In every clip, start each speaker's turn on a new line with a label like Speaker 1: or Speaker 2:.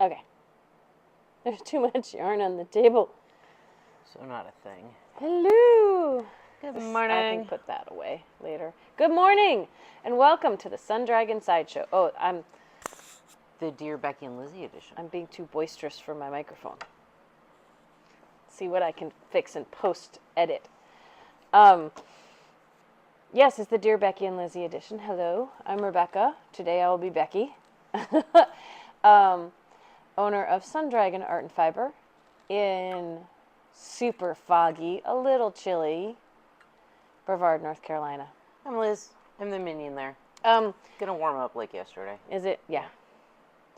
Speaker 1: Okay. There's too much yarn on the table.
Speaker 2: So not a thing.
Speaker 1: Hello.
Speaker 2: Good
Speaker 1: I
Speaker 2: morning.
Speaker 1: can put that away later. Good morning, and welcome to the Sun Dragon Sideshow. Oh,
Speaker 2: The Dear Becky and Lizzy edition.
Speaker 1: I'm being too boisterous for my microphone. See what I can fix and post-edit. Yes, it's the Dear Becky and Lizzy edition. Hello, I'm Rebecca. Today I will be Becky. Owner of Sun Dragon Art and Fiber in super foggy, a little chilly, Brevard, North Carolina.
Speaker 2: I'm Liz. I'm the minion there. Gonna warm up like yesterday.
Speaker 1: Is it? Yeah.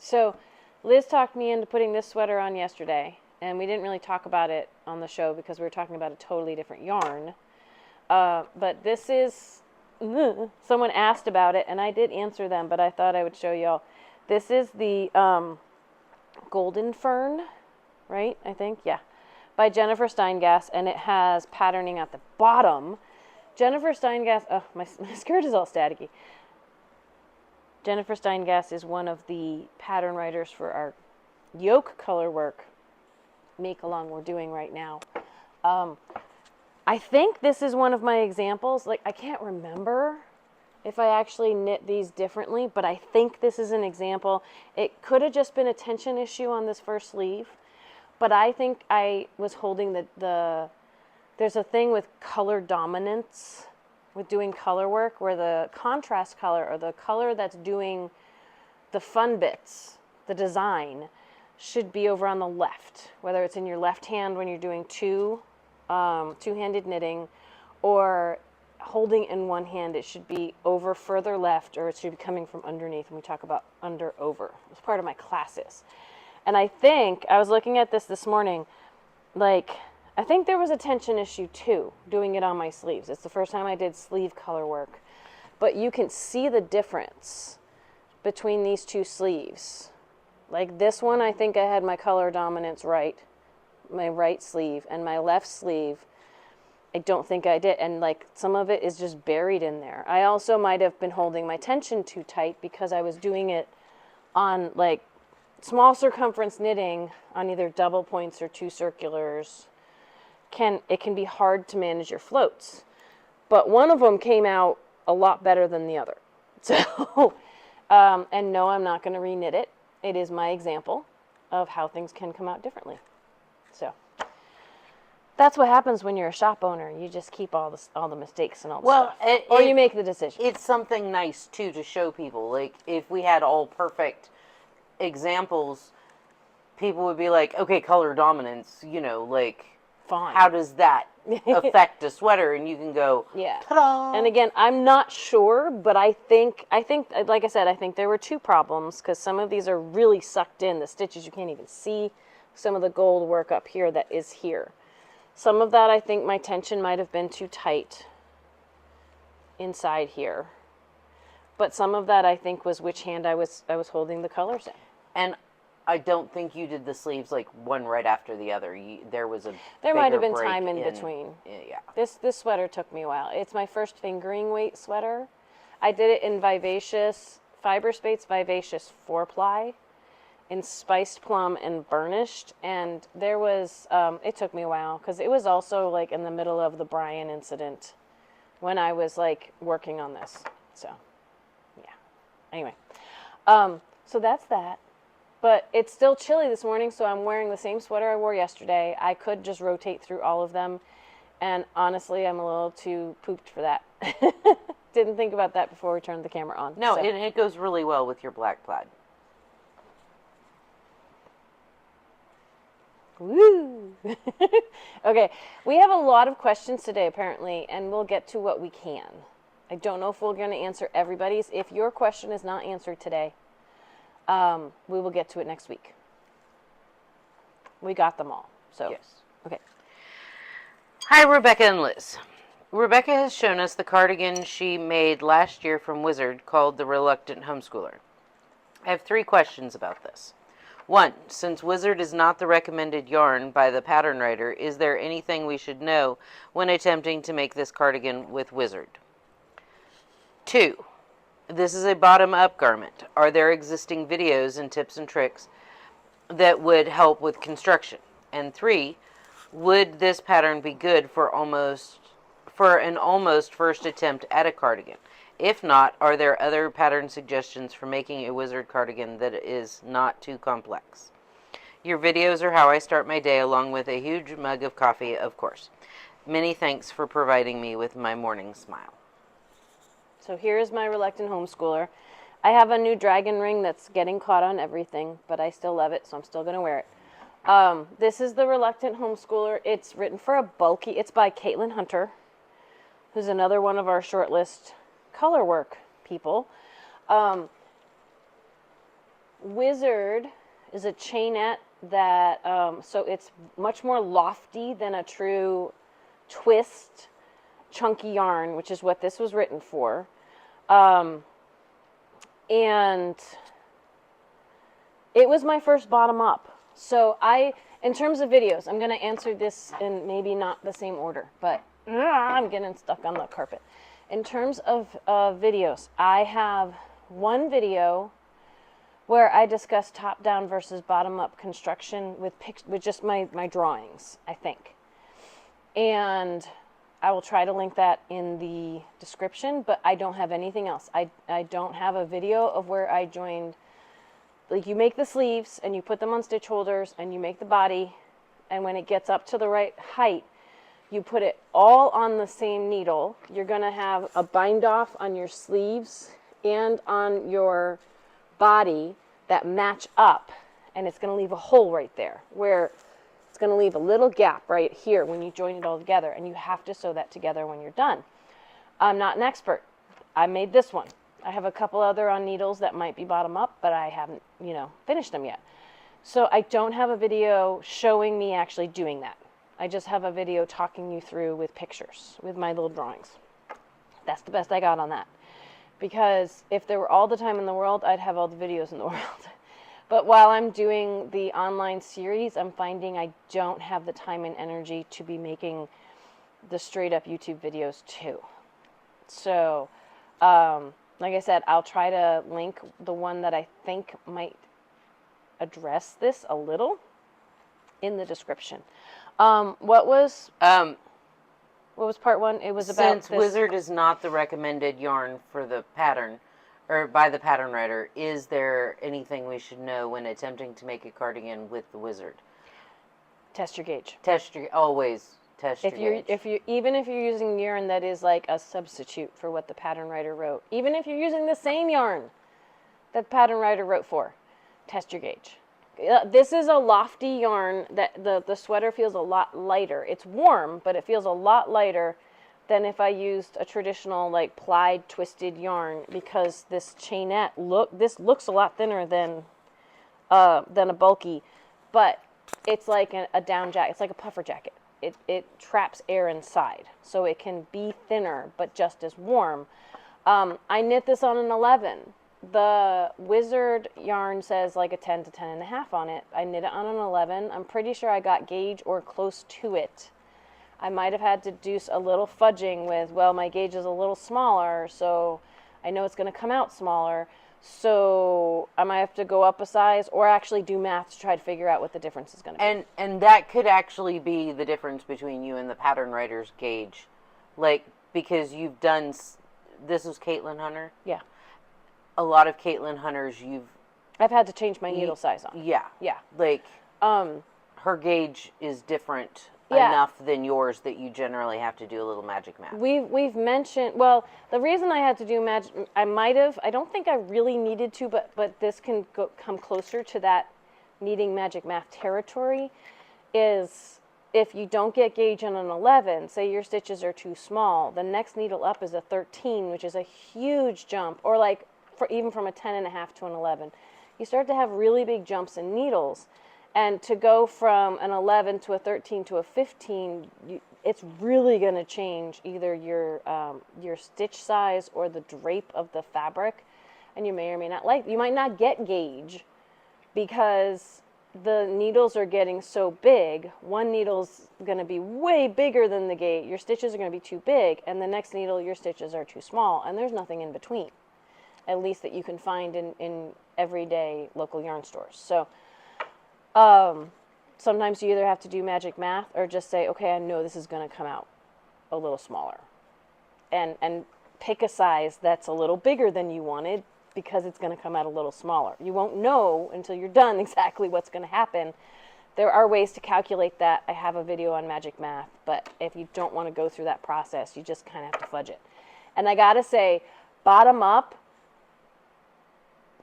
Speaker 1: So, Liz talked me into putting this sweater on yesterday, and we didn't really talk about it on the show because we were talking about a totally different yarn. But this is, someone asked about it, and I did answer them, but I thought I would show y'all. This is the Golden Fern, right? I think, yeah, by Jennifer Steingass, and it has patterning at the bottom. Jennifer Steingass, oh, my skirt is all staticky. Jennifer Steingass is one of the pattern writers for our yoke color work make-along we're doing right now. I think this is one of my examples. Like, I can't remember if I actually knit these differently, but I think this is an example. It could have just been a tension issue on this first sleeve, but I think I was holding there's a thing with color dominance with doing color work where the contrast color or the color that's doing the fun bits, the design, should be over on the left, whether it's in your left hand when you're doing two-handed knitting, or holding in one hand, it should be over further left, or it should be coming from underneath when we talk about under over. It's part of my classes. And I think, I was looking at this morning, like, I think there was a tension issue too, doing it on my sleeves. It's the first time I did sleeve color work. But you can see the difference between these two sleeves. Like this one, I think I had my color dominance right, my right sleeve, and my left sleeve, I don't think I did. And like some of it is just buried in there. I also might have been holding my tension too tight because I was doing it on like small circumference knitting on either double points or two circulars. It can be hard to manage your floats, but one of them came out a lot better than the other. So, and no, I'm not going to reknit it. It is my example of how things can come out differently. So that's what happens when you're a shop owner. You just keep all the mistakes and all the stuff. Or you make the decision.
Speaker 2: It's something nice, too, to show people. Like, if we had all perfect examples, people would be like, okay, color dominance, like,
Speaker 1: fine.
Speaker 2: How does that affect a sweater? And you can go,
Speaker 1: yeah.
Speaker 2: Ta-da!
Speaker 1: And again, I'm not sure, but I think, like I said, I think there were two problems, because some of these are really sucked in. The stitches, you can't even see some of the gold work up here that is here. Some of that, I think my tension might have been too tight inside here. But some of that, I think, was which hand I was holding the colors in.
Speaker 2: And I don't think you did the sleeves like one right after the other. There
Speaker 1: might have been time in between.
Speaker 2: Yeah.
Speaker 1: This sweater took me a while. It's my first fingering weight sweater. I did it in Vivacious, Fiber Space Vivacious 4-ply, in Spiced Plum and Burnished. And there was, it took me a while because it was also like in the middle of the Brian incident when I was like working on this. So, yeah. Anyway, so that's that. But it's still chilly this morning, so I'm wearing the same sweater I wore yesterday. I could just rotate through all of them, and honestly, I'm a little too pooped for that. Didn't think about that before we turned the camera on.
Speaker 2: No, so. It goes really well with your black plaid.
Speaker 1: Woo! Okay, we have a lot of questions today, apparently, and we'll get to what we can. I don't know if we're going to answer everybody's. If your question is not answered today, we will get to it next week. We got them all. So
Speaker 2: yes.
Speaker 1: Okay.
Speaker 2: Hi, Rebecca and Liz. Rebecca has shown us the cardigan she made last year from Wizard called the Reluctant Homeschooler. I have 3 questions about this. 1, since Wizard is not the recommended yarn by the pattern writer, is there anything we should know when attempting to make this cardigan with Wizard? 2, this is a bottom-up garment. Are there existing videos and tips and tricks that would help with construction? And 3, would this pattern be good for an almost first attempt at a cardigan? If not, are there other pattern suggestions for making a wizard cardigan that is not too complex? Your videos are how I start my day, along with a huge mug of coffee, of course. Many thanks for providing me with my morning smile.
Speaker 1: So here's my reluctant homeschooler. I have a new dragon ring that's getting caught on everything, but I still love it, so I'm still going to wear it. This is the reluctant homeschooler. It's written for a bulky. It's by Caitlin Hunter, who's another one of our shortlist colorwork people. Wizard is a chainette that, so it's much more lofty than a true twist chunky yarn, which is what this was written for. And it was my first bottom up. So in terms of videos, I'm going to answer this in maybe not the same order, but I'm getting stuck on the carpet. In terms of videos, I have one video where I discuss top-down versus bottom-up construction with just my drawings, I think. And I will try to link that in the description, but I don't have anything else. I don't have a video of where I joined, like you make the sleeves and you put them on stitch holders and you make the body, and when it gets up to the right height, you put it all on the same needle. You're going to have a bind off on your sleeves and on your body that match up, and it's going to leave a hole right there where it's going to leave a little gap right here when you join it all together, and you have to sew that together when you're done. I'm not an expert. I made this one. I have a couple other on needles that might be bottom up, but I haven't, finished them yet. So I don't have a video showing me actually doing that. I just have a video talking you through with pictures, with my little drawings. That's the best I got on that. Because if there were all the time in the world, I'd have all the videos in the world. But while I'm doing the online series, I'm finding I don't have the time and energy to be making the straight up YouTube videos too. So, like I said, I'll try to link the one that I think might address this a little in the description. What was part 1? It was about
Speaker 2: Since Wizard is not the recommended yarn for the pattern, or by the pattern writer, is there anything we should know when attempting to make a cardigan with the Wizard?
Speaker 1: Test your gauge.
Speaker 2: Always test your gauge.
Speaker 1: Even if you're using yarn that is like a substitute for what the pattern writer wrote, even if you're using the same yarn that the pattern writer wrote for, test your gauge. This is a lofty yarn that the sweater feels a lot lighter. It's warm, but it feels a lot lighter than if I used a traditional like plied twisted yarn, because this chainette looks a lot thinner than a bulky, but it's like a down jacket. It's like a puffer jacket. It traps air inside, so it can be thinner but just as warm. I knit this on an 11. The Wizard yarn says like a 10 to 10 and a half on it. I knit it on an 11. I'm pretty sure I got gauge or close to it. I might have had to do a little fudging with, well, my gauge is a little smaller, so I know it's going to come out smaller. So I might have to go up a size or actually do math to try to figure out what the difference is going to be.
Speaker 2: And that could actually be the difference between you and the pattern writer's gauge. Like, because you've done, this is Caitlin Hunter?
Speaker 1: Yeah.
Speaker 2: A lot of Caitlin Hunters
Speaker 1: I've had to change my needle size on.
Speaker 2: Yeah.
Speaker 1: Yeah.
Speaker 2: Like, her gauge is different enough than yours that you generally have to do a little magic math.
Speaker 1: We've mentioned, well, the reason I had to do magic, I don't think I really needed to, but this can come closer to that needing magic math territory, is if you don't get gauge on an 11, say your stitches are too small, the next needle up is a 13, which is a huge jump, or like even from a 10 and a half to an 11. You start to have really big jumps in needles. And to go from an 11 to a 13 to a 15, it's really going to change either your stitch size or the drape of the fabric. And you may or may not you might not get gauge because the needles are getting so big. One needle's going to be way bigger than the gauge. Your stitches are going to be too big. And the next needle, your stitches are too small. And there's nothing in between, at least that you can find in everyday local yarn stores. So Sometimes you either have to do magic math or just say, okay, I know this is going to come out a little smaller. And pick a size that's a little bigger than you wanted because it's going to come out a little smaller. You won't know until you're done exactly what's going to happen. There are ways to calculate that. I have a video on magic math, but if you don't want to go through that process, you just kind of have to fudge it. And I got to say, bottom up,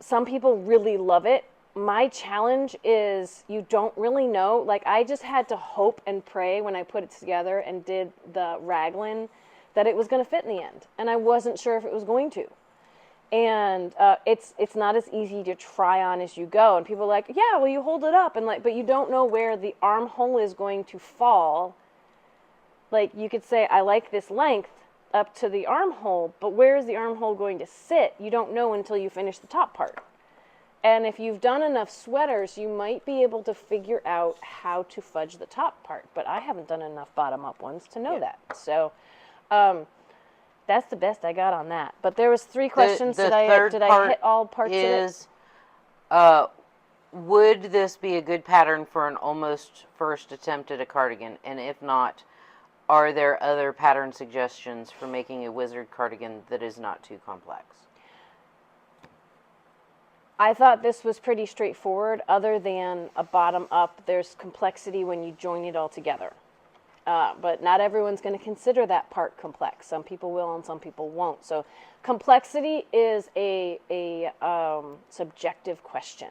Speaker 1: some people really love it. My challenge is you don't really know. Like, I just had to hope and pray when I put it together and did the raglan that it was going to fit in the end. And I wasn't sure if it was going to. And it's not as easy to try on as you go. And people are like, yeah, well, you hold it up. And like, but you don't know where the armhole is going to fall. Like, you could say, I like this length up to the armhole, but where is the armhole going to sit? You don't know until you finish the top part. And if you've done enough sweaters, you might be able to figure out how to fudge the top part. But I haven't done enough bottom-up ones to know that. So that's the best I got on that. But there was 3 questions. Did I hit all parts of it?
Speaker 2: Would this be a good pattern for an almost first attempt at a cardigan? And if not, are there other pattern suggestions for making a wizard cardigan that is not too complex?
Speaker 1: I thought this was pretty straightforward. Other than a bottom up, there's complexity when you join it all together. But not everyone's going to consider that part complex. Some people will and some people won't. So complexity is a subjective question.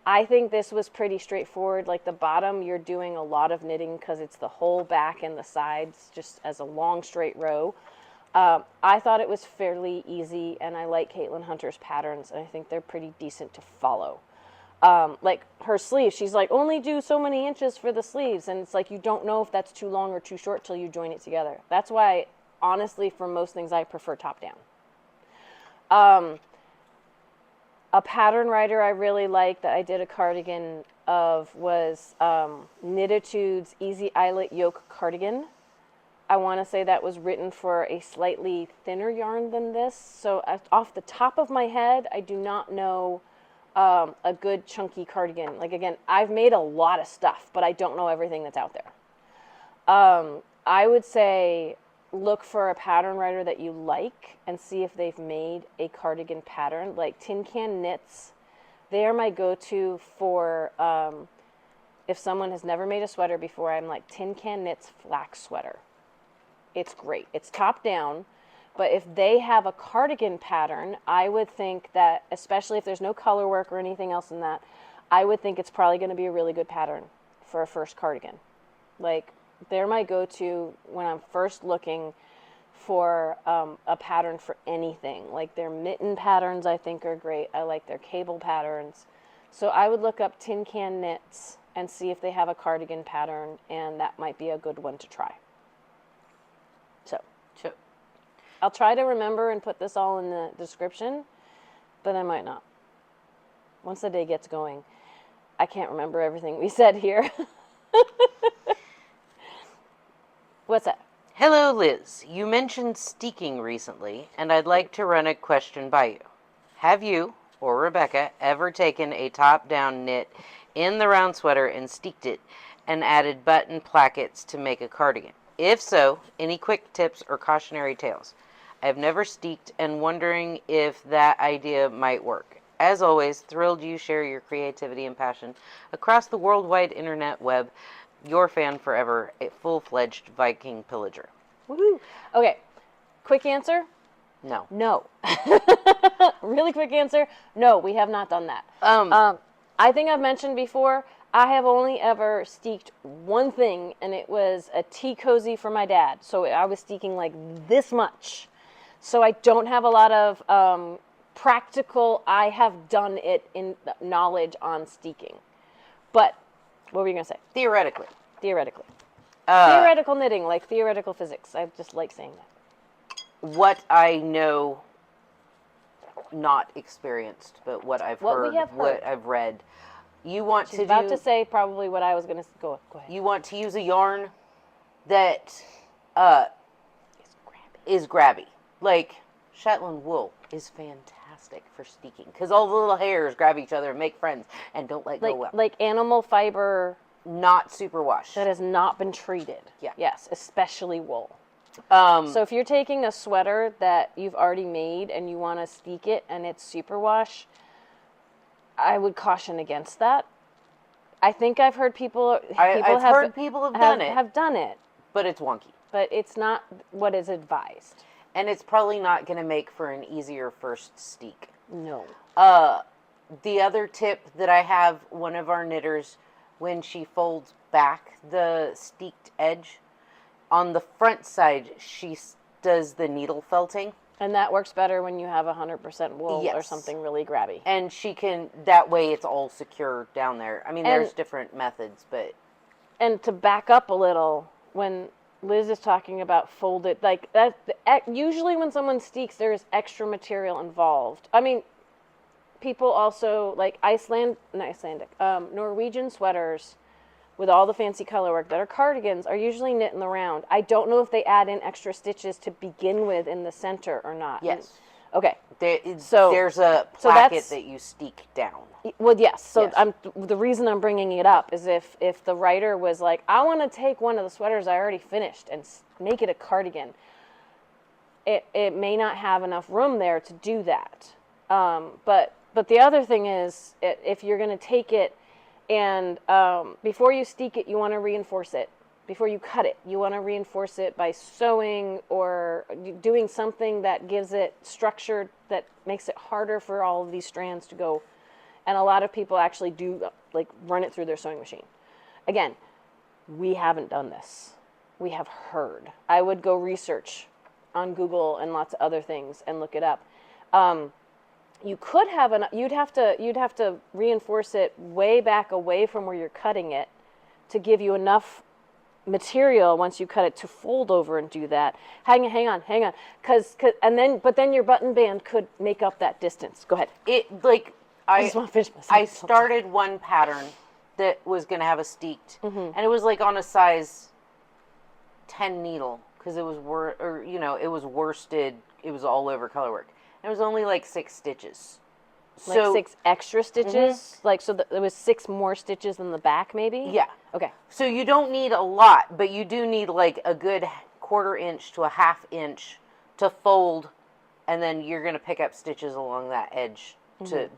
Speaker 1: I think this was pretty straightforward. Like the bottom, you're doing a lot of knitting because it's the whole back and the sides just as a long straight row. I thought it was fairly easy, and I like Caitlin Hunter's patterns, and I think they're pretty decent to follow. Like her sleeves, she's like, only do so many inches for the sleeves, and it's like you don't know if that's too long or too short till you join it together. That's why, honestly, for most things, I prefer top down. A pattern writer I really like that I did a cardigan of was Knititude's Easy Eyelet Yoke Cardigan. I want to say that was written for a slightly thinner yarn than this. So off the top of my head, I do not know a good chunky cardigan. Like, again, I've made a lot of stuff, but I don't know everything that's out there. I would say look for a pattern writer that you like and see if they've made a cardigan pattern. Like Tin Can Knits, they are my go-to for if someone has never made a sweater before. I'm like, Tin Can Knits flax sweater. It's great. It's top down, but if they have a cardigan pattern, I would think that, especially if there's no color work or anything else in that, I would think it's probably going to be a really good pattern for a first cardigan. Like, they're my go-to when I'm first looking for a pattern for anything. Like their mitten patterns I think are great. I like their cable patterns. So I would look up Tin Can Knits and see if they have a cardigan pattern, and that might be a good one to try. So I'll try to remember and put this all in the description, but I might not. Once the day gets going, I can't remember everything we said here. What's that?
Speaker 2: Hello, Liz. You mentioned steeking recently, and I'd like to run a question by you. Have you, or Rebecca, ever taken a top-down knit in the round sweater and steeked it and added button plackets to make a cardigan? If so, any quick tips or cautionary tales? I've never steeked and wondering if that idea might work. As always, thrilled you share your creativity and passion across the worldwide internet web. Your fan forever, a full-fledged Viking pillager.
Speaker 1: Woohoo! Okay, quick answer?
Speaker 2: No.
Speaker 1: No. Really quick answer? No, we have not done that. I think I've mentioned before, I have only ever steeked one thing, and it was a tea cozy for my dad. So I was steeking like this much. So I don't have a lot of practical, I have done it in knowledge on steeking. But what were you going to say?
Speaker 2: Theoretically.
Speaker 1: Theoretical knitting, like theoretical physics. I just like saying that.
Speaker 2: What I know, not experienced, but what I've heard, what I've read. You want
Speaker 1: She's about to say probably what I was going to go ahead.
Speaker 2: You want to use a yarn that is grabby. Like Shetland wool is fantastic. fantastic for steeking because all the little hairs grab each other and make friends and don't let go well.
Speaker 1: Like animal fiber
Speaker 2: Not super washed.
Speaker 1: that has not been treated.
Speaker 2: Yeah.
Speaker 1: Yes, especially wool. So if you're taking a sweater that you've already made and you want to steek it and it's superwash, I would caution against that. I think I've heard
Speaker 2: I've heard people have done it.
Speaker 1: Have done it,
Speaker 2: But it's wonky.
Speaker 1: but it's not what is advised.
Speaker 2: And it's probably not going to make for an easier first steek.
Speaker 1: No.
Speaker 2: The other tip that I have, one of our knitters, when she folds back the steeked edge, on the front side, she does the needle felting.
Speaker 1: And that works better when you have 100% wool or
Speaker 2: Yes.
Speaker 1: something really grabby.
Speaker 2: And she can, that way it's all secure down there. I mean, there's different methods, but...
Speaker 1: And to back up a little, when Liz is talking about folded, like that, usually when someone steeks, there's extra material involved. I mean, people also, like Norwegian sweaters with all the fancy color work that are cardigans are usually knit in the round. I don't know if they add in extra stitches to begin with in the center or not.
Speaker 2: Yes.
Speaker 1: Okay.
Speaker 2: There's a placket that you steek down.
Speaker 1: Well, yes. So
Speaker 2: Yes.
Speaker 1: The reason I'm bringing it up is if the writer was like, I want to take one of the sweaters I already finished and make it a cardigan, it may not have enough room there to do that. But the other thing is, if you're going to take it and before you steek it, you want to reinforce it. Before you cut it, you want to reinforce it by sewing or doing something that gives it structure that makes it harder for all of these strands to go. And a lot of people actually do like run it through their sewing machine. Again, we haven't done this. We have heard. I would go research on Google and lots of other things and look it up. You could have you'd have to reinforce it way back away from where you're cutting it to give you enough material once you cut it to fold over and do that. Hang on, but then your button band could make up that distance. Go ahead. I just want to finish my
Speaker 2: I started one pattern that was going to have a steeked, and it was like on a size 10 needle because it was it was worsted. It was all over colorwork. It was only like 6 stitches.
Speaker 1: Like 6 extra stitches? Like, so there was 6 more stitches in the back, maybe?
Speaker 2: Yeah.
Speaker 1: Okay.
Speaker 2: So you don't need a lot, but you do need like a good 1/4 inch to a 1/2 inch to fold, and then you're going to pick up stitches along that edge.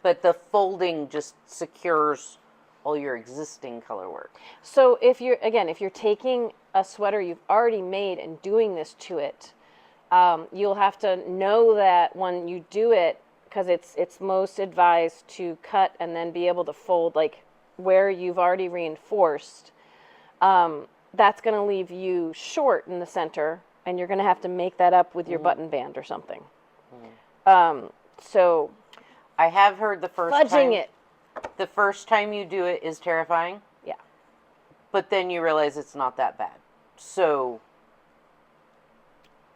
Speaker 2: But the folding just secures all your existing color work.
Speaker 1: So if you're taking a sweater you've already made and doing this to it, you'll have to know that when you do it, because it's most advised to cut and then be able to fold like where you've already reinforced. That's going to leave you short in the center, and you're going to have to make that up with your button band or something. So
Speaker 2: I have heard the first time you do it is terrifying.
Speaker 1: Yeah.
Speaker 2: But then you realize it's not that bad. So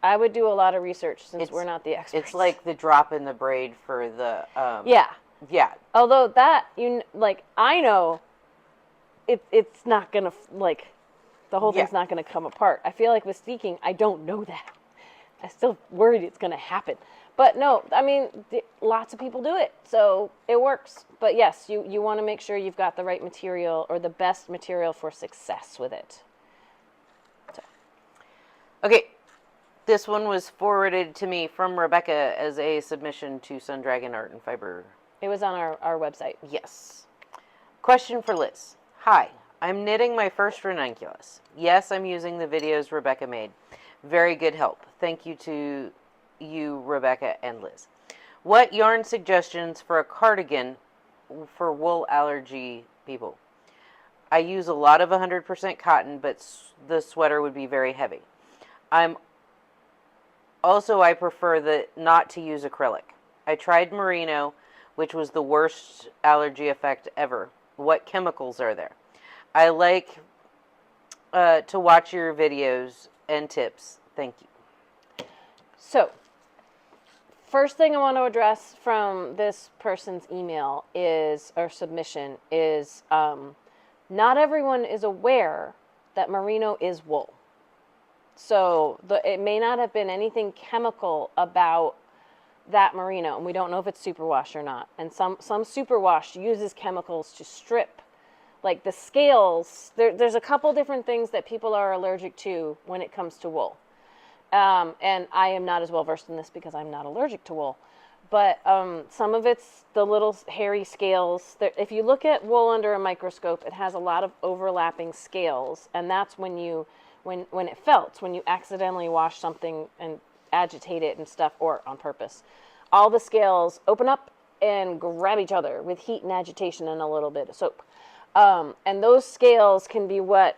Speaker 1: I would do a lot of research since we're not the experts.
Speaker 2: It's like the drop in the braid for the
Speaker 1: yeah.
Speaker 2: Yeah.
Speaker 1: Although that I know it's not gonna the whole thing's not gonna come apart. I feel like with steeking, I don't know that. I'm still worried it's gonna happen. But no, I mean, lots of people do it, so it works. But yes, you want to make sure you've got the right material or the best material for success with it. So.
Speaker 2: Okay, this one was forwarded to me from Rebecca as a submission to Sundragon Art and Fiber.
Speaker 1: It was on our website.
Speaker 2: Yes. Question for Liz. Hi, I'm knitting my first ranunculus. Yes, I'm using the videos Rebecca made. Very good help. Thank you to you, Rebecca and Liz. What yarn suggestions for a cardigan for wool allergy people? I use a lot of 100% cotton, but the sweater would be very heavy. I prefer not to use acrylic. I tried merino, which was the worst allergy effect ever. What chemicals are there? I like to watch your videos and tips. Thank you.
Speaker 1: So, first thing I want to address from this person's email or submission is not everyone is aware that merino is wool. So it may not have been anything chemical about that merino, and we don't know if it's superwash or not. And some superwash uses chemicals to strip, like the scales. There's a couple different things that people are allergic to when it comes to wool. And I am not as well versed in this because I'm not allergic to wool. But some of it's the little hairy scales. If you look at wool under a microscope, it has a lot of overlapping scales, and that's when it felts, when you accidentally wash something and agitate it and stuff, or on purpose. All the scales open up and grab each other with heat and agitation and a little bit of soap. And those scales can be what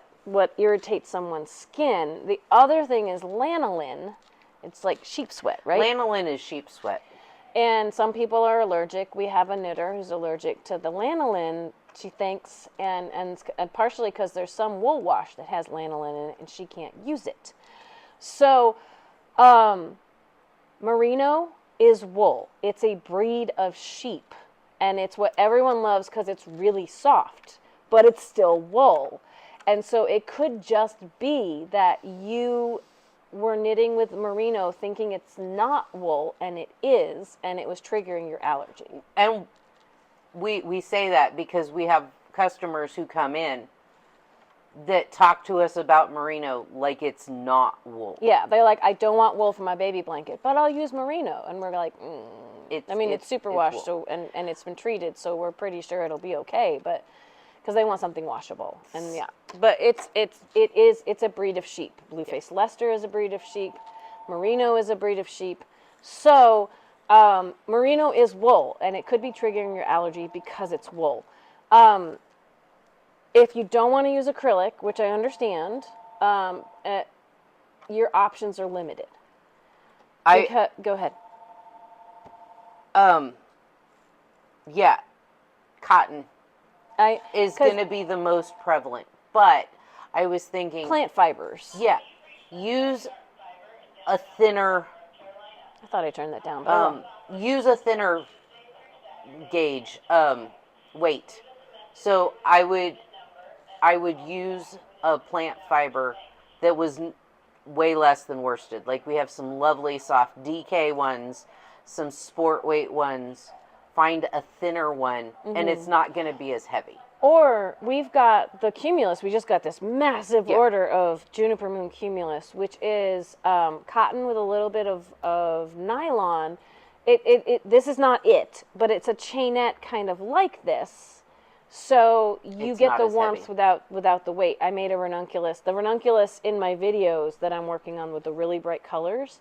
Speaker 1: irritates someone's skin. The other thing is lanolin. It's like sheep sweat, right?
Speaker 2: Lanolin is sheep sweat.
Speaker 1: And some people are allergic. We have a knitter who's allergic to the lanolin, she thinks, and partially because there's some wool wash that has lanolin in it and she can't use it. So merino is wool. It's a breed of sheep, and it's what everyone loves because it's really soft, but it's still wool. And so it could just be that you were knitting with merino thinking it's not wool, and it is, and it was triggering your allergy.
Speaker 2: And we say that because we have customers who come in that talk to us about merino like it's not wool.
Speaker 1: Yeah, they're like, I don't want wool for my baby blanket, but I'll use merino. And we're like, it's superwash, so and it's been treated, so we're pretty sure it'll be okay, but because they want something washable. And yeah, but it's a breed of sheep. Blue-faced Leicester is a breed of sheep. Merino is a breed of sheep. So merino is wool, and it could be triggering your allergy because it's wool. If you don't want to use acrylic, which I understand, your options are limited. Go ahead.
Speaker 2: Yeah, cotton is going to be the most prevalent, but I was thinking
Speaker 1: plant fibers.
Speaker 2: Yeah, use a thinner.
Speaker 1: I thought I turned that down. But
Speaker 2: use a thinner gauge weight. So I would use a plant fiber that was way less than worsted. Like we have some lovely soft DK ones, some sport weight ones. Find a thinner one, and it's not going to be as heavy.
Speaker 1: Or we've got the cumulus. We just got this massive order of Juniper Moon cumulus, which is cotton with a little bit of nylon. This is not it, but it's a chainette kind of like this. So you get the warmth without the weight. I made a ranunculus. The ranunculus in my videos that I'm working on with the really bright colors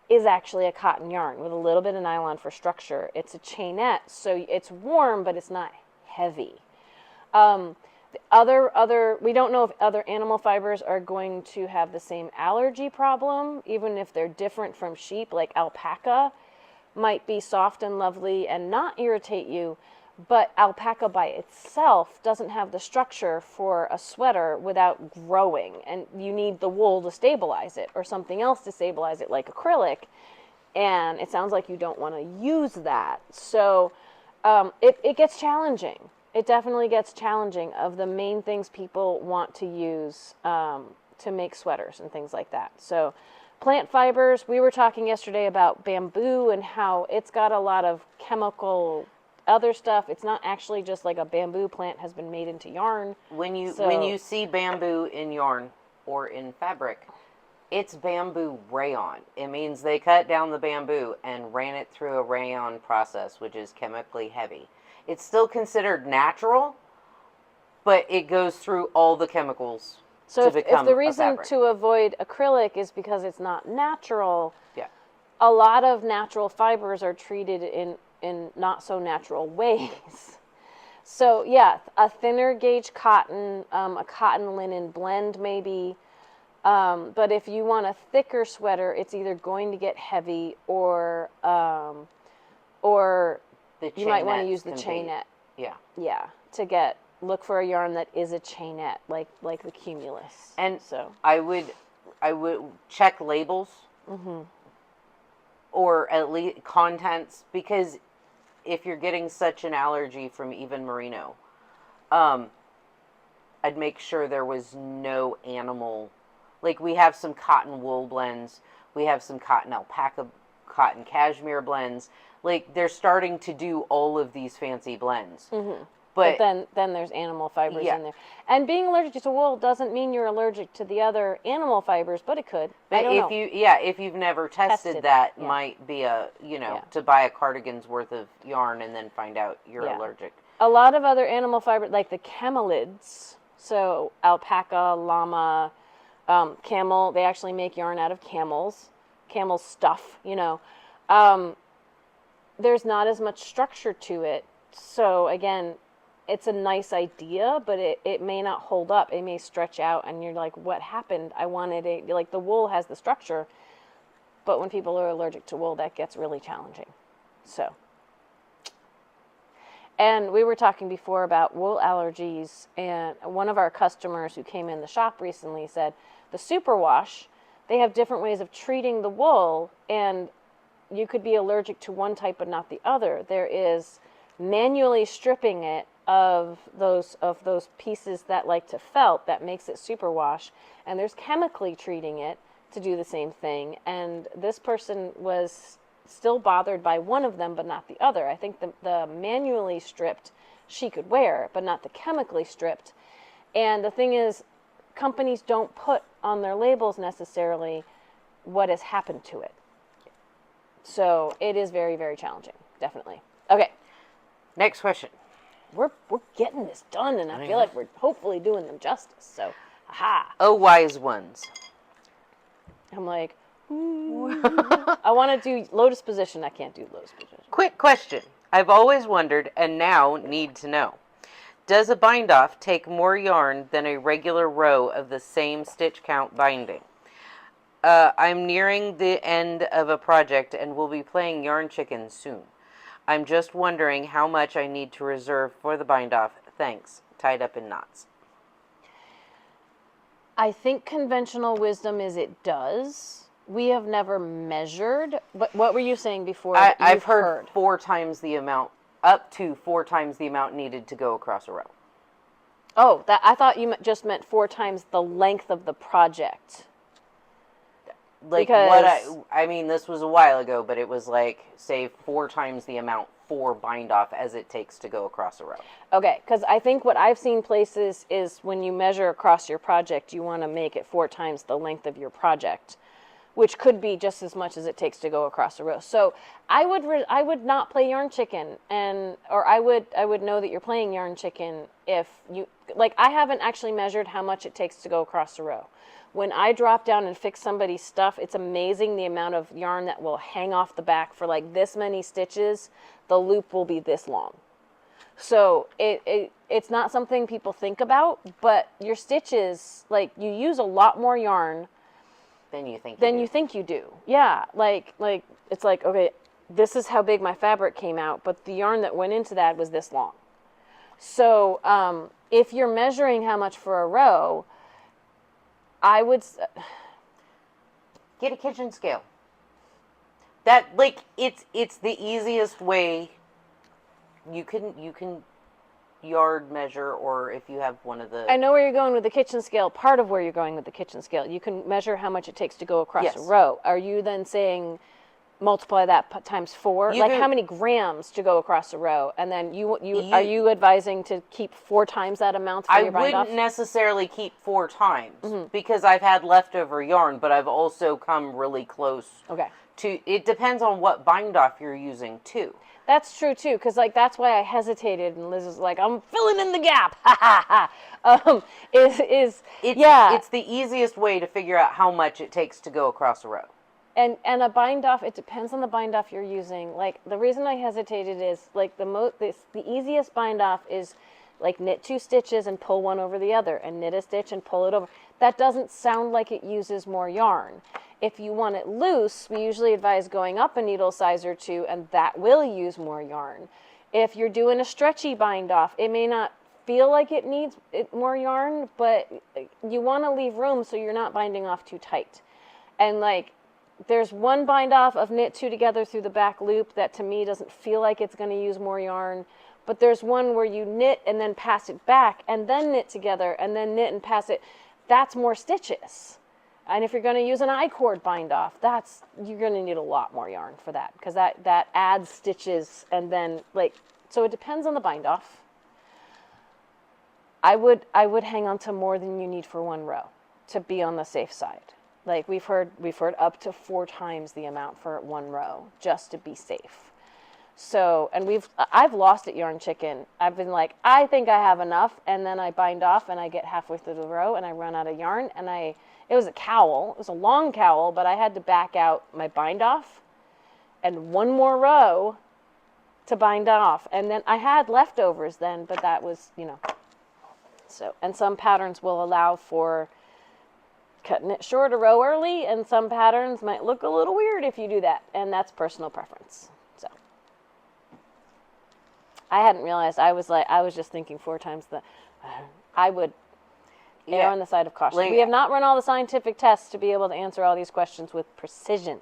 Speaker 1: is actually a cotton yarn with a little bit of nylon for structure. It's a chainette, so it's warm, but it's not heavy. The we don't know if other animal fibers are going to have the same allergy problem, even if they're different from sheep. Like alpaca might be soft and lovely and not irritate you, but alpaca by itself doesn't have the structure for a sweater without growing, and you need the wool to stabilize it or something else to stabilize it, like acrylic, and it sounds like you don't want to use that. So it gets challenging. It definitely gets challenging of the main things people want to use to make sweaters and things like that. So plant fibers, we were talking yesterday about bamboo and how it's got a lot of chemical other stuff. It's not actually just like a bamboo plant has been made into yarn.
Speaker 2: When you see bamboo in yarn or in fabric, it's bamboo rayon. It means they cut down the bamboo and ran it through a rayon process, which is chemically heavy. It's still considered natural, but it goes through all the chemicals to become
Speaker 1: if the reason
Speaker 2: a fabric.
Speaker 1: to avoid acrylic is because it's not natural,
Speaker 2: yeah,
Speaker 1: a lot of natural fibers are treated in not so natural ways. So yeah, a thinner gauge cotton, a cotton linen blend maybe. But if you want a thicker sweater, it's either going to get heavy or you might want to use the chainette. Yeah, to look for a yarn that is a chainette, like the cumulus.
Speaker 2: And so I would check labels, or at least contents, because if you're getting such an allergy from even merino, I'd make sure there was no animal. Like we have some cotton wool blends, we have some cotton alpaca cotton cashmere blends. Like, they're starting to do all of these fancy blends.
Speaker 1: Mm-hmm.
Speaker 2: But
Speaker 1: then there's animal fibers
Speaker 2: Yeah.
Speaker 1: in there. And being allergic to wool doesn't mean you're allergic to the other animal fibers, but it could. I don't know.
Speaker 2: if you've never tested that,
Speaker 1: yeah.
Speaker 2: might be
Speaker 1: Yeah.
Speaker 2: to buy a cardigan's worth of yarn and then find out you're
Speaker 1: Yeah.
Speaker 2: allergic.
Speaker 1: A lot of other animal fibers, like the camelids, so alpaca, llama, camel, they actually make yarn out of camel stuff, there's not as much structure to it. So again, it's a nice idea, but it may not hold up. It may stretch out, and you're like, what happened? I wanted it. Like, the wool has the structure, but when people are allergic to wool, that gets really challenging. So, and we were talking before about wool allergies, and one of our customers who came in the shop recently said the superwash, they have different ways of treating the wool, and you could be allergic to one type but not the other. There is manually stripping it of those pieces that like to felt, that makes it superwash, and there's chemically treating it to do the same thing. And this person was still bothered by one of them but not the other. I think the manually stripped she could wear, but not the chemically stripped. And the thing is, companies don't put on their labels necessarily what has happened to it. So it is very, very challenging, definitely. Okay.
Speaker 2: Next question.
Speaker 1: We're getting this done, and I feel like we're hopefully doing them justice. So, aha.
Speaker 2: Oh, wise ones.
Speaker 1: I'm like, I want to do lotus position. I can't do lotus position.
Speaker 2: Quick question. I've always wondered, and now need to know. Does a bind-off take more yarn than a regular row of the same stitch count binding? I'm nearing the end of a project and will be playing Yarn Chicken soon. I'm just wondering how much I need to reserve for the bind-off. Thanks. Tied up in knots.
Speaker 1: I think conventional wisdom is it does. We have never measured. But what were you saying before?
Speaker 2: I've heard 4 times the amount, up to 4 times the amount needed to go across a row.
Speaker 1: Oh, I thought you just meant 4 times the length of the project.
Speaker 2: Like,
Speaker 1: because
Speaker 2: I mean, this was a while ago, but it was like, say, 4 times the amount for bind-off as it takes to go across a row.
Speaker 1: Okay, because I think what I've seen places is when you measure across your project, you want to make it 4 times the length of your project, which could be just as much as it takes to go across a row. So I would not play Yarn Chicken, or I would know that you're playing Yarn Chicken if you, like, I haven't actually measured how much it takes to go across a row. When I drop down and fix somebody's stuff, it's amazing the amount of yarn that will hang off the back for like this many stitches. The loop will be this long. So it's not something people think about, but your stitches, like, you use a lot more yarn
Speaker 2: than you think
Speaker 1: you do. Yeah, like it's like, okay, this is how big my fabric came out, but the yarn that went into that was this long. So if you're measuring how much for a row, I would
Speaker 2: get a kitchen scale. That, like, it's the easiest way. You can yard measure, or if you have one of the...
Speaker 1: I know where you're going with the kitchen scale. Part of where you're going with the kitchen scale. You can measure how much it takes to go across a row. Are you then saying multiply that times 4? Like, how many grams to go across a row? And then are you advising to keep 4 times that amount for your bind-off?
Speaker 2: I wouldn't necessarily keep 4 times because I've had leftover yarn, but I've also come really close.
Speaker 1: Okay.
Speaker 2: It depends on what bind-off you're using too.
Speaker 1: That's true too, because like that's why I hesitated, and Liz was like, "I'm filling in the gap." Ha ha ha.
Speaker 2: It's the easiest way to figure out how much it takes to go across a row.
Speaker 1: And a bind-off, it depends on the bind-off you're using. Like, the reason I hesitated is, like, the easiest bind-off is, like, knit 2 stitches and pull one over the other, and knit a stitch and pull it over. That doesn't sound like it uses more yarn. If you want it loose, we usually advise going up a needle size or 2, and that will use more yarn. If you're doing a stretchy bind-off, it may not feel like it needs more yarn, but you want to leave room so you're not binding off too tight. And, like, there's one bind-off of knit 2 together through the back loop that to me doesn't feel like it's going to use more yarn. But there's one where you knit and then pass it back and then knit together and then knit and pass it. That's more stitches. And if you're going to use an I-cord bind off, you're going to need a lot more yarn for that, because that adds stitches, and then so it depends on the bind off. I would hang on to more than you need for one row to be on the safe side. Like we've heard up to 4 times the amount for one row just to be safe. So, and I've lost at Yarn Chicken. I've been like, I think I have enough, and then I bind off and I get halfway through the row and I run out of yarn, and it was a cowl. It was a long cowl, but I had to back out my bind off and one more row to bind off. And then I had leftovers then, but that was, so, and some patterns will allow for cutting it short a row early, and some patterns might look a little weird if you do that, and that's personal preference. So I hadn't realized. I was just thinking 4 times I would err on the side of caution. We have not run all the scientific tests to be able to answer all these questions with precision.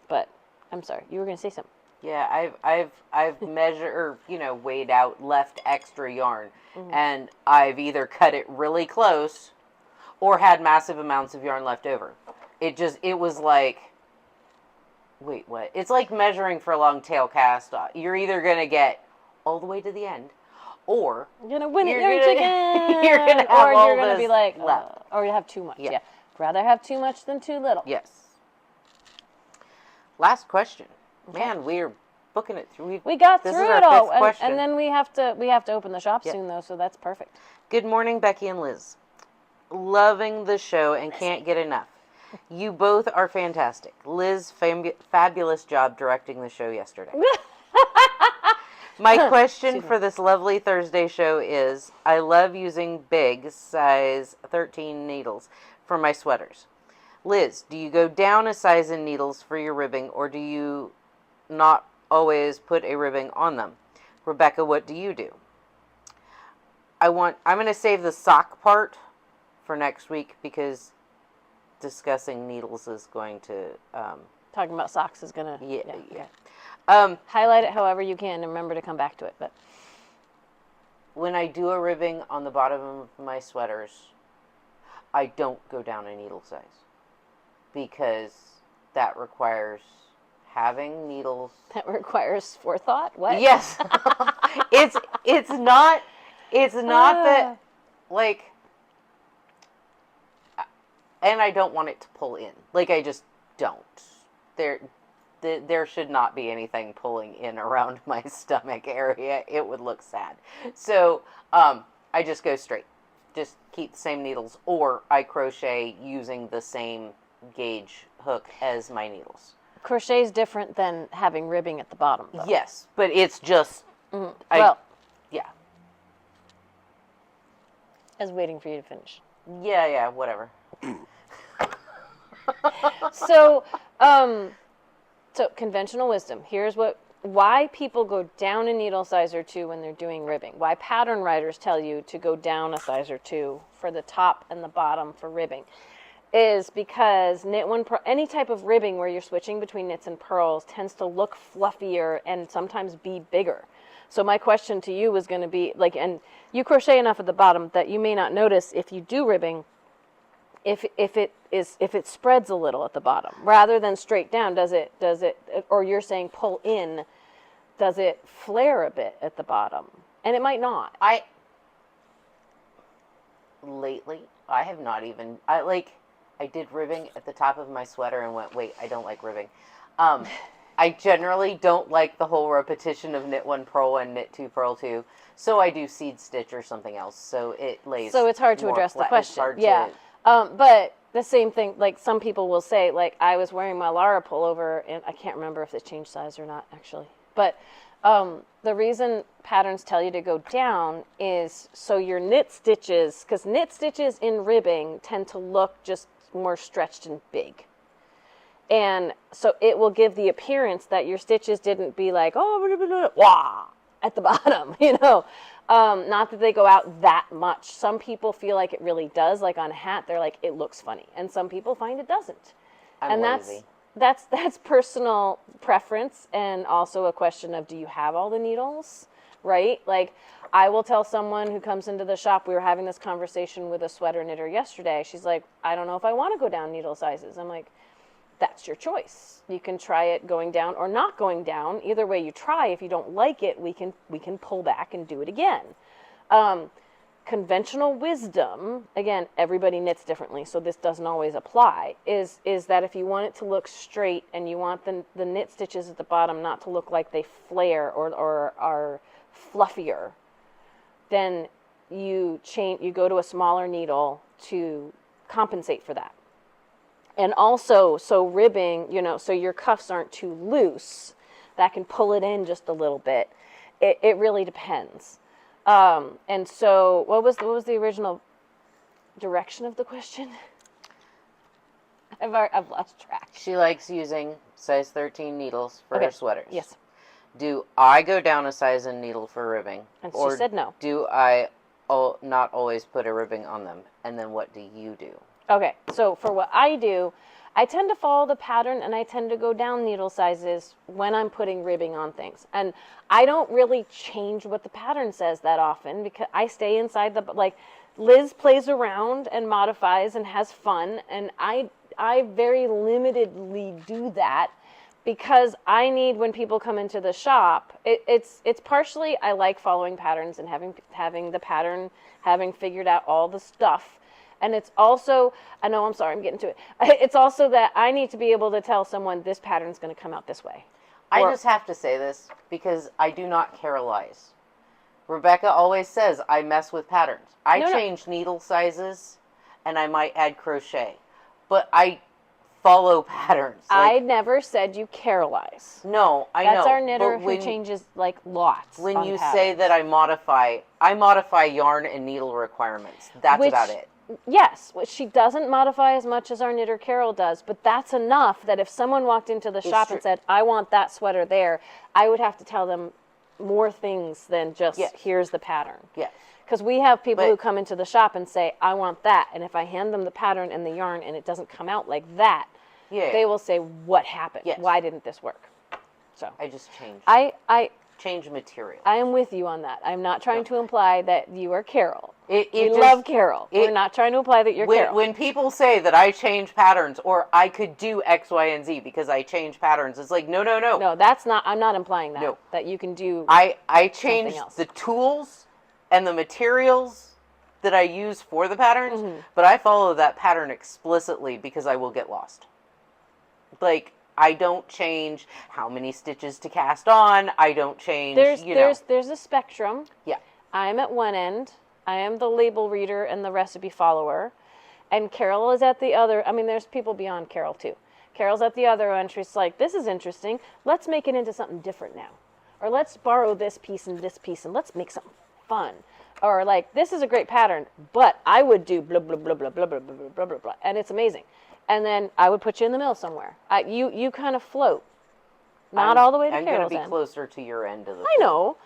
Speaker 1: But I'm sorry, you were going to say something.
Speaker 2: Yeah, I've measured or weighed out left extra yarn, and I've either cut it really close or had massive amounts of yarn left over. It was like, wait, what? It's like measuring for a long tail cast. You're either going to get all the way to the end, or
Speaker 1: you're going to win it, Yarn Chicken!
Speaker 2: You're going to have
Speaker 1: or you're going to be like,
Speaker 2: left.
Speaker 1: Or you have too much. Yeah. Rather have too much than too little.
Speaker 2: Yes. Last question. Okay. Man, we're booking it through.
Speaker 1: We got through it all. And then we have to open the shop soon, though, so that's perfect.
Speaker 2: Good morning, Becky and Liz. Loving the show and can't get enough. You both are fantastic. Liz, fabulous job directing the show yesterday. My question for this lovely Thursday show is, I love using big size 13 needles for my sweaters. Liz, do you go down a size in needles for your ribbing, or do you not always put a ribbing on them? Rebecca, what do you do? I'm going to save the sock part for next week, because discussing needles is going to...
Speaker 1: talking about socks is going to...
Speaker 2: Yeah.
Speaker 1: Highlight it however you can and remember to come back to it. But
Speaker 2: when I do a ribbing on the bottom of my sweaters, I don't go down a needle size, because that requires having needles.
Speaker 1: That requires forethought? What?
Speaker 2: Yes. It's not that, like... And I don't want it to pull in. Like, I just don't. There should not be anything pulling in around my stomach area. It would look sad. So, I just go straight. Just keep the same needles. Or I crochet using the same gauge hook as my needles.
Speaker 1: Crochet is different than having ribbing at the bottom, though.
Speaker 2: Yes, but it's just...
Speaker 1: Yeah. I was waiting for you to finish.
Speaker 2: Yeah, whatever.
Speaker 1: So conventional wisdom. Here's why people go down a needle size or 2 when they're doing ribbing. Why pattern writers tell you to go down a size or 2 for the top and the bottom for ribbing is because any type of ribbing where you're switching between knits and purls tends to look fluffier and sometimes be bigger. So my question to you was going to be and you crochet enough at the bottom that you may not notice if you do ribbing, if it spreads a little at the bottom rather than straight down, does it, or you're saying pull in, does it flare a bit at the bottom? And it might not.
Speaker 2: Lately, I have not even, I did ribbing at the top of my sweater and went, wait, I don't like ribbing. I generally don't like the whole repetition of knit 1, purl 1, knit 2, purl 2. So I do seed stitch or something else. So it lays.
Speaker 1: So it's hard to address the question. Yeah. But the same thing, some people will say, I was wearing my Lara pullover, and I can't remember if it changed size or not, actually. But the reason patterns tell you to go down is so your knit stitches, because knit stitches in ribbing tend to look just more stretched and big. And so it will give the appearance that your stitches didn't be like, wah, at the bottom, Not that they go out that much. Some people feel like it really does. Like on a hat, they're like, it looks funny. And some people find it doesn't.
Speaker 2: I'm lazy.
Speaker 1: That's personal preference, and also a question of, do you have all the needles? right? Like, I will tell someone who comes into the shop, we were having this conversation with a sweater knitter yesterday. She's like, I don't know if I want to go down needle sizes. I'm like, that's your choice. You can try it going down or not going down. Either way you try, if you don't like it, we can pull back and do it again. Conventional wisdom, again, everybody knits differently, so this doesn't always apply, is that if you want it to look straight and you want the knit stitches at the bottom not to look like they flare or are fluffier, then you go to a smaller needle to compensate for that. And also, so ribbing, so your cuffs aren't too loose, that can pull it in just a little bit. It really depends. And so, what was the original direction of the question? I've lost track.
Speaker 2: She likes using size 13 needles for her sweaters.
Speaker 1: Yes.
Speaker 2: Do I go down a size in needle for ribbing?
Speaker 1: And she said no.
Speaker 2: Do I not always put a ribbing on them? And then what do you do?
Speaker 1: Okay, so for what I do, I tend to follow the pattern and I tend to go down needle sizes when I'm putting ribbing on things. And I don't really change what the pattern says that often because I stay inside like Liz plays around and modifies and has fun, and I very limitedly do that because I need, when people come into the shop, it's partially I like following patterns and having the pattern, having figured out all the stuff. And it's also, I'm getting to it. It's also that I need to be able to tell someone this pattern's going to come out this way.
Speaker 2: I just have to say this because I do not carolize. Rebecca always says I mess with patterns. I change needle sizes and I might add crochet. But I follow patterns.
Speaker 1: I never said you carolize.
Speaker 2: No, I know.
Speaker 1: That's our knitter who changes like lots.
Speaker 2: When you say that I modify yarn and needle requirements. That's about it.
Speaker 1: Yes, she doesn't modify as much as our knitter Carol does, but that's enough that if someone walked into the shop and said, I want that sweater there, I would have to tell them more things than just, here's the pattern.
Speaker 2: Yes.
Speaker 1: Because we have people who come into the shop and say, I want that, and if I hand them the pattern and the yarn and it doesn't come out like that, they will say, what happened?
Speaker 2: Yes.
Speaker 1: Why didn't this work? So
Speaker 2: I just changed. Change material.
Speaker 1: I am with you on that. I'm not trying to imply that you are Carol. We love Carol. We're not trying to imply that you're Carol.
Speaker 2: When people say that I change patterns or I could do X, Y, and Z because I change patterns, it's like, no.
Speaker 1: No, that's not, I'm not implying that. No. That you can do
Speaker 2: I change the tools and the materials that I use for the patterns, but I follow that pattern explicitly because I will get lost. Like, I don't change how many stitches to cast on. I don't change,
Speaker 1: There's a spectrum.
Speaker 2: Yeah.
Speaker 1: I'm at one end. I am the label reader and the recipe follower. And Carol is at the other. I mean, there's people beyond Carol, too. Carol's at the other end. She's like, this is interesting. Let's make it into something different now. Or let's borrow this piece and let's make something fun. Or like, this is a great pattern, but I would do blah, blah, blah, blah, blah, blah, blah, blah, blah, blah. And it's amazing. And then I would put you in the middle somewhere. You kind of float. Not all the way to Carol's end.
Speaker 2: I'm going to be closer to your end of the
Speaker 1: I know.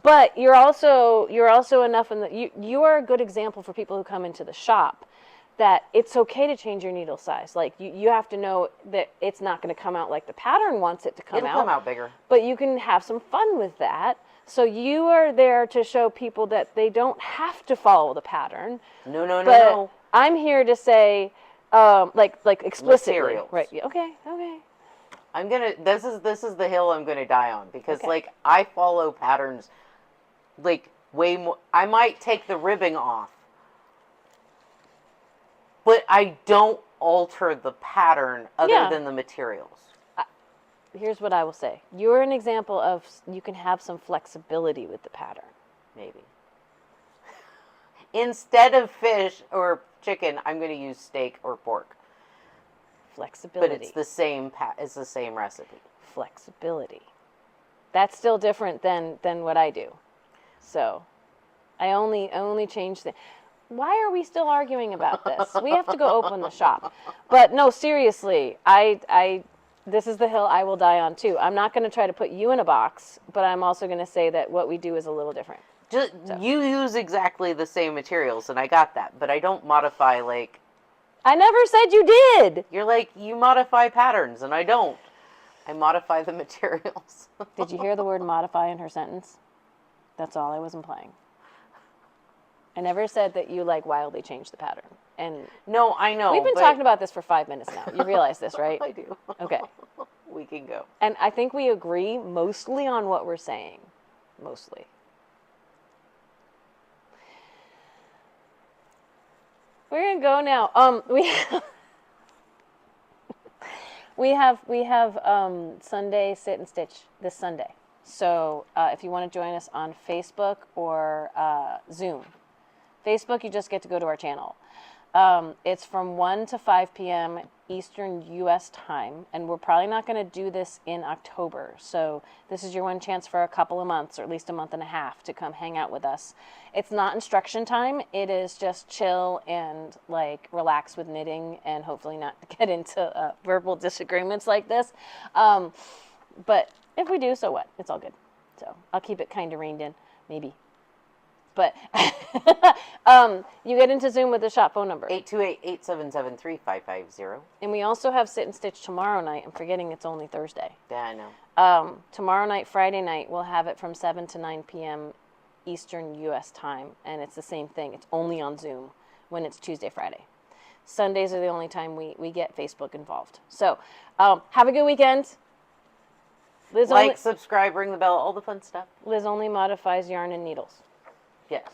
Speaker 1: But you're also enough in the you are a good example for people who come into the shop that it's okay to change your needle size. Like you have to know that it's not going to come out like the pattern wants it to come out.
Speaker 2: It'll come out bigger.
Speaker 1: But you can have some fun with that. So you are there to show people that they don't have to follow the pattern.
Speaker 2: No.
Speaker 1: I'm here to say like explicitly.
Speaker 2: Materials.
Speaker 1: Right. Okay.
Speaker 2: This is the hill I'm gonna die on because like I follow patterns like way more. I might take the ribbing off, but I don't alter the pattern other than the materials.
Speaker 1: Here's what I will say. You're an example of you can have some flexibility with the pattern.
Speaker 2: Maybe. Instead of fish or chicken, I'm going to use steak or pork.
Speaker 1: Flexibility.
Speaker 2: But it's the same it's the same recipe.
Speaker 1: Flexibility. That's still different than what I do. So, I only change things. Why are we still arguing about this? We have to go open the shop. But no, seriously, this is the hill I will die on too. I'm not going to try to put you in a box, but I'm also going to say that what we do is a little different.
Speaker 2: You use exactly the same materials, and I got that, but I don't modify like...
Speaker 1: I never said you did!
Speaker 2: You're like, you modify patterns, and I don't. I modify the materials.
Speaker 1: Did you hear the word modify in her sentence? That's all I was implying. I never said that you like wildly changed the pattern. And
Speaker 2: No, I know.
Speaker 1: we've been
Speaker 2: but
Speaker 1: talking about this for 5 minutes now. You realize this, right?
Speaker 2: I do.
Speaker 1: Okay.
Speaker 2: We can go.
Speaker 1: And I think we agree mostly on what we're saying. Mostly. We're gonna go now. We have Sunday sit and stitch this Sunday. So if you want to join us on Facebook or Zoom, Facebook you just get to go to our channel. It's from 1 to 5 p.m. Eastern U.S. time, and we're probably not going to do this in October. So this is your one chance for a couple of months, or at least a month and a half, to come hang out with us. It's not instruction time. It is just chill and like relax with knitting, and hopefully not get into verbal disagreements like this. But if we do, so what? It's all good. So I'll keep it kind of reined in, maybe. But you get into Zoom with the shop phone number.
Speaker 2: 828-877-3550.
Speaker 1: And we also have sit and stitch tomorrow night. I'm forgetting it's only Thursday.
Speaker 2: Yeah, I know.
Speaker 1: Tomorrow night, Friday night, we'll have it from 7 to 9 p.m. Eastern U.S. time. And it's the same thing. It's only on Zoom when it's Tuesday, Friday. Sundays are the only time we get Facebook involved. So have a good weekend.
Speaker 2: Liz subscribe, ring the bell, all the fun stuff.
Speaker 1: Liz only modifies yarn and needles.
Speaker 2: Yes.